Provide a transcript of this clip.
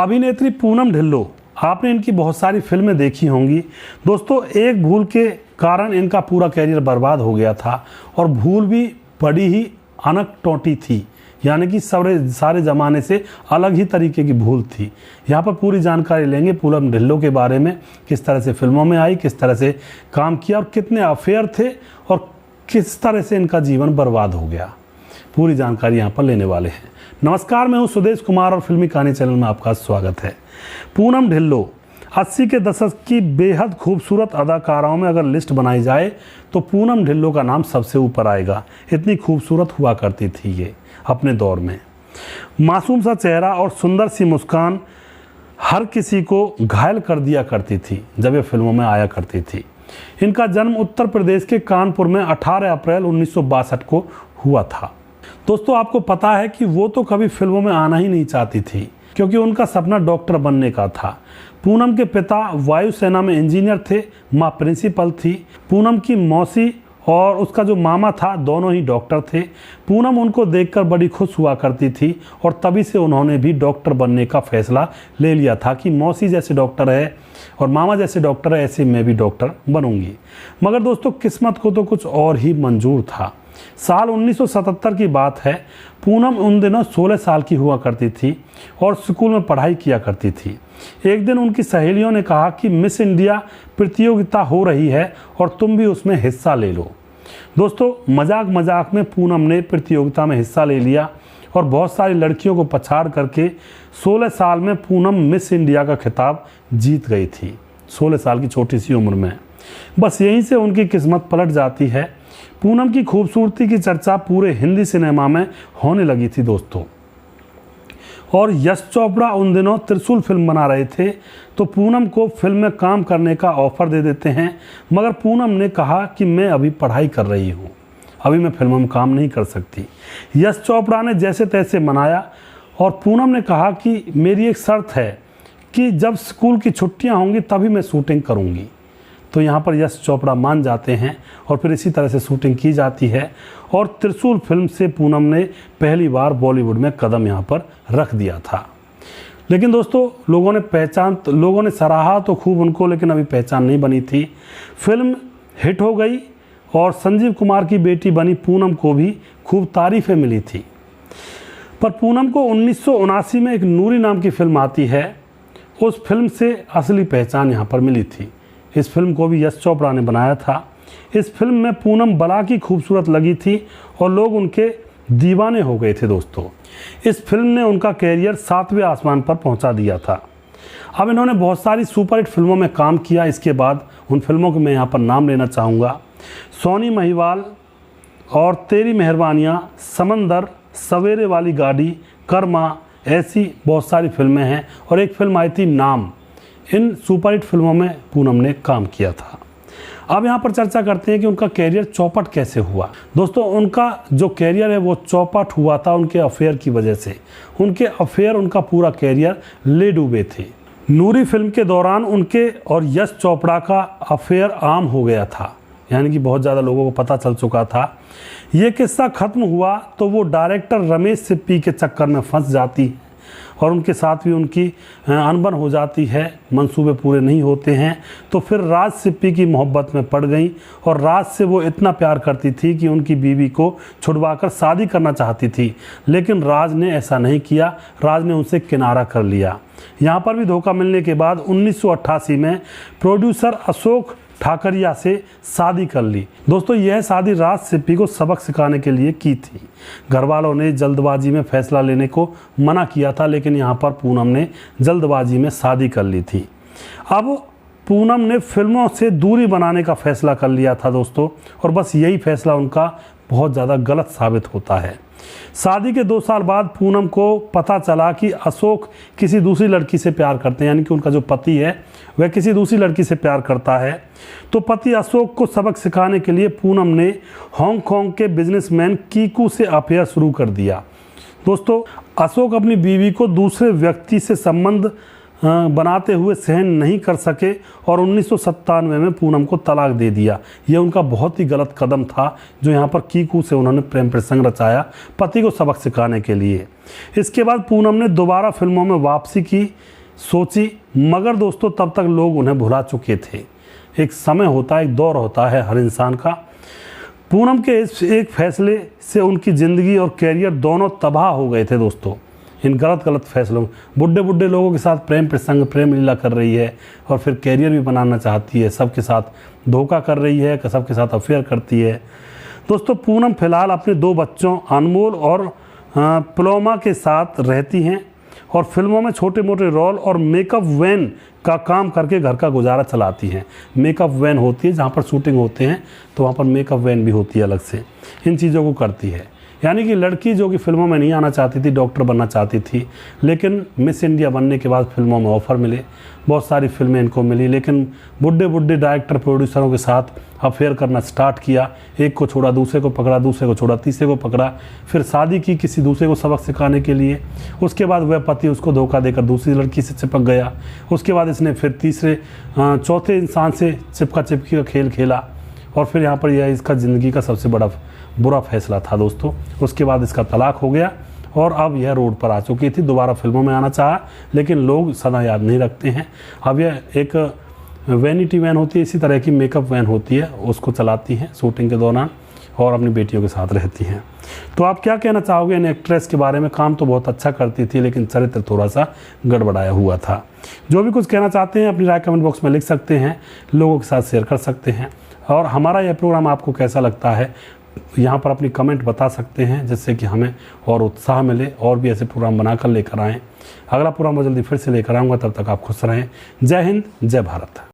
अभिनेत्री पूनम ढिल्लों, आपने इनकी बहुत सारी फिल्में देखी होंगी। दोस्तों, एक भूल के कारण इनका पूरा कैरियर बर्बाद हो गया था और भूल भी बड़ी ही अनकटौटी थी, यानी कि सारे ज़माने से अलग ही तरीके की भूल थी। यहाँ पर पूरी जानकारी लेंगे पूनम ढिल्लों के बारे में, किस तरह से फिल्मों में आई, किस तरह से काम किया और कितने अफेयर थे और किस तरह से इनका जीवन बर्बाद हो गया। पूरी जानकारी यहाँ पर लेने वाले हैं। नमस्कार, मैं हूँ सुदेश कुमार और फिल्मी कहानी चैनल में आपका स्वागत है। पूनम ढिल्लों 80 के दशक की बेहद खूबसूरत अदाकाराओं में अगर लिस्ट बनाई जाए तो पूनम ढिल्लों का नाम सबसे ऊपर आएगा। इतनी खूबसूरत हुआ करती थी ये अपने दौर में। मासूम सा चेहरा और सुंदर सी मुस्कान हर किसी को घायल कर दिया करती थी जब ये फिल्मों में आया करती थी। इनका जन्म उत्तर प्रदेश के कानपुर में 18 अप्रैल 1962 को हुआ था। दोस्तों, आपको पता है कि वो तो कभी फिल्मों में आना ही नहीं चाहती थी क्योंकि उनका सपना डॉक्टर बनने का था। पूनम के पिता वायुसेना में इंजीनियर थे, माँ प्रिंसिपल थी। पूनम की मौसी और उसका जो मामा था दोनों ही डॉक्टर थे। पूनम उनको देखकर बड़ी खुश हुआ करती थी और तभी से उन्होंने भी डॉक्टर बनने का फैसला ले लिया था कि मौसी जैसे डॉक्टर है और मामा जैसे डॉक्टर है, ऐसे मैं भी डॉक्टर बनूंगी। मगर दोस्तों, किस्मत को तो कुछ और ही मंजूर था। साल 1977 की बात है। पूनम उन दिनों 16 साल की हुआ करती थी और स्कूल में पढ़ाई किया करती थी। एक दिन उनकी सहेलियों ने कहा कि मिस इंडिया प्रतियोगिता हो रही है और तुम भी उसमें हिस्सा ले लो। दोस्तों, मजाक मजाक में पूनम ने प्रतियोगिता में हिस्सा ले लिया और बहुत सारी लड़कियों को पछाड़ करके 16 साल में पूनम मिस इंडिया का खिताब जीत गई थी। 16 साल की छोटी सी उम्र में। बस यहीं से उनकी किस्मत पलट जाती है। पूनम की खूबसूरती की चर्चा पूरे हिंदी सिनेमा में होने लगी थी दोस्तों। और यश चोपड़ा उन दिनों त्रिशूल फिल्म बना रहे थे तो पूनम को फिल्म में काम करने का ऑफर दे देते हैं, मगर पूनम ने कहा कि मैं अभी पढ़ाई कर रही हूँ, अभी मैं फिल्म में काम नहीं कर सकती। यश चोपड़ा ने जैसे तैसे मनाया और पूनम ने कहा कि मेरी एक शर्त है कि जब स्कूल की छुट्टियाँ होंगी तभी मैं शूटिंग करूँगी। तो यहाँ पर यश चोपड़ा मान जाते हैं और फिर इसी तरह से शूटिंग की जाती है और त्रिशूल फिल्म से पूनम ने पहली बार बॉलीवुड में कदम यहाँ पर रख दिया था। लेकिन दोस्तों, लोगों ने सराहा तो खूब उनको, लेकिन अभी पहचान नहीं बनी थी। फिल्म हिट हो गई और संजीव कुमार की बेटी बनी पूनम को भी खूब तारीफ़ें मिली थी। पर पूनम को 1979 में एक नूरी नाम की फिल्म आती है। उस फिल्म से असली पहचान यहाँ पर मिली थी। इस फिल्म को भी यश चोपड़ा ने बनाया था। इस फिल्म में पूनम बला की खूबसूरत लगी थी और लोग उनके दीवाने हो गए थे दोस्तों। इस फिल्म ने उनका कैरियर 7वें आसमान पर पहुंचा दिया था। अब इन्होंने बहुत सारी सुपरहिट फिल्मों में काम किया। इसके बाद उन फिल्मों के मैं यहाँ पर नाम लेना चाहूँगा। सोनी महिवाल और तेरी मेहरबानियाँ, समंदर, सवेरे वाली गाड़ी, कर्मा, ऐसी बहुत सारी फिल्में हैं और एक फिल्म आई थी नाम। इन सुपरहिट फिल्मों में पूनम ने काम किया था। अब यहाँ पर चर्चा करते हैं कि उनका कैरियर चौपट कैसे हुआ। दोस्तों, उनका जो कैरियर है वो चौपट हुआ था उनके अफेयर की वजह से। उनके अफेयर उनका पूरा कैरियर ले डूबे थे। नूरी फिल्म के दौरान उनके और यश चोपड़ा का अफेयर आम हो गया था, यानी कि बहुत ज़्यादा लोगों को पता चल चुका था। ये किस्सा ख़त्म हुआ तो वो डायरेक्टर रमेश सिप्पी के चक्कर में फंस जाती है और उनके साथ भी उनकी अनबन हो जाती है, मंसूबे पूरे नहीं होते हैं। तो फिर राज सिप्पी की मोहब्बत में पड़ गई और राज से वो इतना प्यार करती थी कि उनकी बीवी को छुड़वाकर शादी करना चाहती थी, लेकिन राज ने ऐसा नहीं किया। राज ने उनसे किनारा कर लिया। यहाँ पर भी धोखा मिलने के बाद 1988 में प्रोड्यूसर अशोक ठाकरिया से शादी कर ली। दोस्तों, यह शादी राज सिप्पी को सबक सिखाने के लिए की थी। घर वालों ने जल्दबाजी में फैसला लेने को मना किया था, लेकिन यहाँ पर पूनम ने जल्दबाजी में शादी कर ली थी। अब पूनम ने फिल्मों से दूरी बनाने का फैसला कर लिया था दोस्तों, और बस यही फैसला उनका बहुत ज़्यादा गलत साबित होता है। शादी के 2 साल बाद पूनम को पता चला कि अशोक किसी दूसरी लड़की से प्यार करते हैं, यानी कि उनका जो पति है वह किसी दूसरी लड़की से प्यार करता है। तो पति अशोक को सबक सिखाने के लिए पूनम ने हांगकांग के बिजनेसमैन कीकू से अफेयर शुरू कर दिया। दोस्तों, अशोक अपनी बीवी को दूसरे व्यक्ति से संबंध बनाते हुए सहन नहीं कर सके और 1997 में पूनम को तलाक दे दिया। यह उनका बहुत ही गलत कदम था जो यहाँ पर कीकू से उन्होंने प्रेम प्रसंग रचाया पति को सबक सिखाने के लिए। इसके बाद पूनम ने दोबारा फिल्मों में वापसी की सोची, मगर दोस्तों तब तक लोग उन्हें भुला चुके थे। एक समय होता है, एक दौर होता है हर इंसान का। पूनम के इस एक फैसले से उनकी ज़िंदगी और कैरियर दोनों तबाह हो गए थे दोस्तों। इन गलत फैसलों, बुढ़े लोगों के साथ प्रेम प्रसंग, प्रेम लीला कर रही है और फिर कैरियर भी बनाना चाहती है, सबके साथ धोखा कर रही है, सबके साथ अफेयर करती है। दोस्तों पूनम फिलहाल अपने 2 बच्चों अनमोल और पलोमा के साथ रहती हैं और फिल्मों में छोटे मोटे रोल और मेकअप वैन का काम करके घर का गुजारा चलाती हैं। मेकअप वैन होती है जहाँ पर शूटिंग होते हैं, तो वहाँ पर मेकअप वैन भी होती है अलग से, इन चीज़ों को करती है। यानी कि लड़की जो कि फिल्मों में नहीं आना चाहती थी, डॉक्टर बनना चाहती थी, लेकिन मिस इंडिया बनने के बाद फिल्मों में ऑफ़र मिले, बहुत सारी फिल्में इनको मिली, लेकिन बुढ़े डायरेक्टर प्रोड्यूसरों के साथ अफेयर करना स्टार्ट किया। एक को छोड़ा दूसरे को पकड़ा, दूसरे को छोड़ा तीसरे को पकड़ा, फिर शादी की किसी दूसरे को सबक सिखाने के लिए। उसके बाद वह पति उसको धोखा देकर दूसरी लड़की से चिपक गया। उसके बाद इसने फिर चौथे इंसान से चिपका चिपकी का खेल खेला और फिर यहाँ पर यह इसका ज़िंदगी का सबसे बड़ा बुरा फैसला था दोस्तों। उसके बाद इसका तलाक हो गया और अब यह रोड पर आ चुकी थी। दोबारा फिल्मों में आना चाहा, लेकिन लोग सदा याद नहीं रखते हैं। अब यह एक वैनिटी वैन होती है, इसी तरह की मेकअप वैन होती है, उसको चलाती हैं शूटिंग के दौरान और अपनी बेटियों के साथ रहती हैं। तो आप क्या कहना चाहोगे इन एक्ट्रेस के बारे में? काम तो बहुत अच्छा करती थी, लेकिन चरित्र थोड़ा सा गड़बड़ाया हुआ था। जो भी कुछ कहना चाहते हैं अपनी राय कमेंट बॉक्स में लिख सकते हैं, लोगों के साथ शेयर कर सकते हैं। और हमारा यह प्रोग्राम आपको कैसा लगता है यहाँ पर अपनी कमेंट बता सकते हैं, जिससे कि हमें और उत्साह मिले और भी ऐसे प्रोग्राम बनाकर लेकर आएँ। अगला प्रोग्राम मैं जल्दी फिर से लेकर आऊँगा, तब तक आप खुश रहें। जय हिंद, जय भारत।